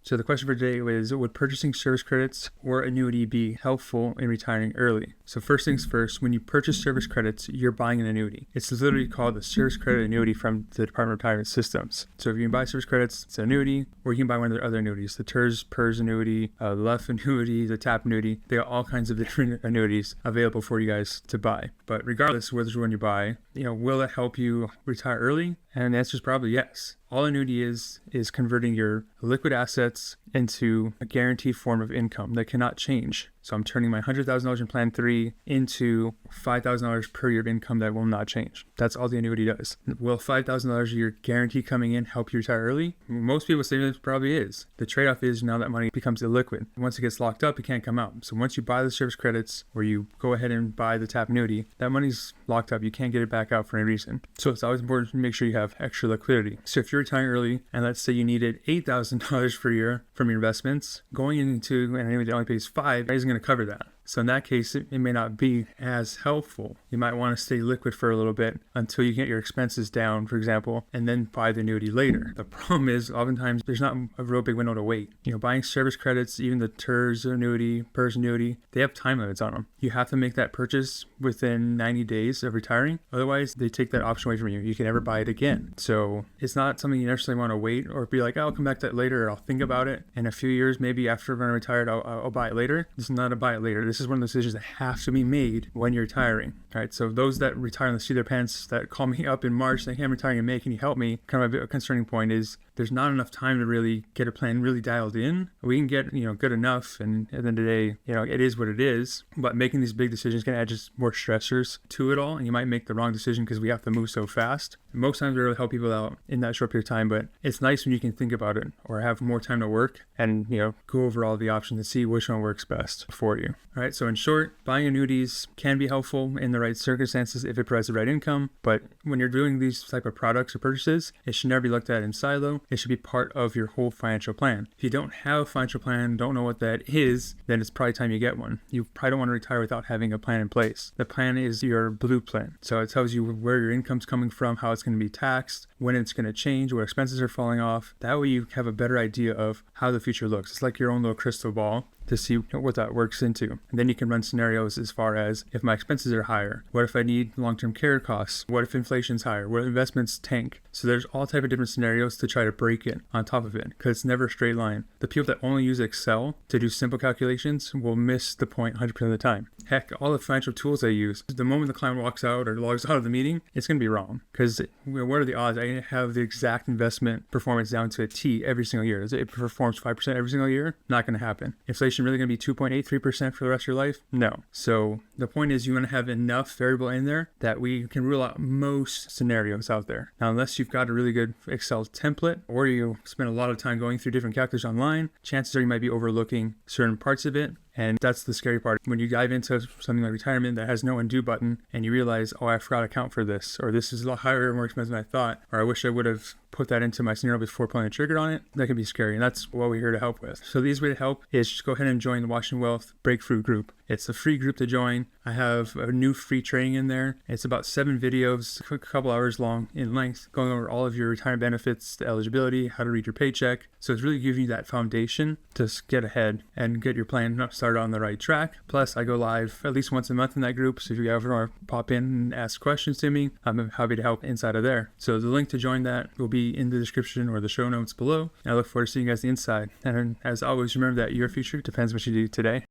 So the question for today is, would purchasing service credits or annuity be helpful in retiring early? So first things first, when you purchase service credits, you're buying an annuity. It's literally called the service credit annuity from the Department of Retirement Systems. So if you can buy service credits, it's an annuity, or you can buy one of the other annuities, the TERS, PERS annuity, the LEF annuity, the TAP annuity. They got all kinds of different annuities available for you guys to buy. But regardless of which one you buy, will it help you retire early? And the answer is probably yes. All annuity is converting your liquid assets into a guaranteed form of income that cannot change. So I'm turning my $100,000 in Plan 3 into $5,000 per year of income that will not change. That's all the annuity does. Will $5,000 a year guarantee coming in help you retire early? Most people say it probably is. The trade-off is now that money becomes illiquid. Once it gets locked up, it can't come out. So once you buy the service credits or you go ahead and buy the TAP annuity, that money's locked up. You can't get it back out for any reason. So it's always important to make sure you have extra liquidity. So if you're retiring early and let's say you needed $8,000 per year from your investments, going into an annuity that only pays $5,000 isn't going to cover that. So in that case, it may not be as helpful. You might want to stay liquid for a little bit until you get your expenses down, for example, and then buy the annuity later. The problem is oftentimes there's not a real big window to wait. Buying service credits, even the TERS annuity, PERS annuity, they have time limits on them. You have to make that purchase within 90 days of retiring. Otherwise, they take that option away from you. You can never buy it again. So it's not something you necessarily want to wait or be like, I'll come back to that later, or I'll think about it. In a few years, maybe after I'm retired, I'll buy it later. This is not a buy it later. This is one of those decisions that have to be made when you're retiring. All right. So those that retire and see their pants that call me up in March saying, hey, I'm retiring in May, can you help me? Kind of a concerning point is there's not enough time to really get a plan really dialed in. We can get, good enough. And at the end of the day, it is what it is. But making these big decisions can add just more stressors to it all. And you might make the wrong decision because we have to move so fast. Most times we really help people out in that short period of time, but it's nice when you can think about it or have more time to work and, go over all the options and see which one works best for you. All right. So in short, buying annuities can be helpful in the right circumstances if it provides the right income. But when you're doing these type of products or purchases, it should never be looked at in silo. It should be part of your whole financial plan. If you don't have a financial plan, don't know what that is, then it's probably time you get one. You probably don't want to retire without having a plan in place. The plan is your blueprint. So it tells you where your income's coming from, how it's going to be taxed, when it's going to change, what expenses are falling off. That way you have a better idea of how the future looks. It's like your own little crystal ball to see what that works into. And then you can run scenarios as far as if my expenses are higher, what if I need long-term care costs? What if inflation's higher? What if investments tank? So there's all type of different scenarios to try to break it on top of it because it's never a straight line. The people that only use Excel to do simple calculations will miss the point 100% of the time. Heck, all the financial tools I use, the moment the client walks out or logs out of the meeting, it's going to be wrong because what are the odds I have the exact investment performance down to a T every single year? Is it performs 5% every single year? Not going to happen. Inflation really going to be 2.83% for the rest of your life? No. So the point is you want to have enough variable in there that we can rule out most scenarios out there. Now, unless you've got a really good Excel template or you spend a lot of time going through different calculators online, chances are you might be overlooking certain parts of it. And that's the scary part. When you dive into something like retirement that has no undo button and you realize, oh, I forgot to account for this, or this is a lot higher or more expensive than I thought, or I wish I would have put that into my scenario before pulling the trigger on it, that can be scary. And that's what we're here to help with. So the easiest way to help is just go ahead and join the Washington Wealth Breakthrough Group. It's a free group to join. I have a new free training in there. It's about 7 videos, a couple hours long in length, going over all of your retirement benefits, the eligibility, how to read your paycheck. So it's really giving you that foundation to get ahead and get your plan started on the right track. Plus, I go live at least once a month in that group. So if you ever want to pop in and ask questions to me, I'm happy to help inside of there. So the link to join that will be in the description or the show notes below. And I look forward to seeing you guys on the inside. And as always, remember that your future depends on what you do today.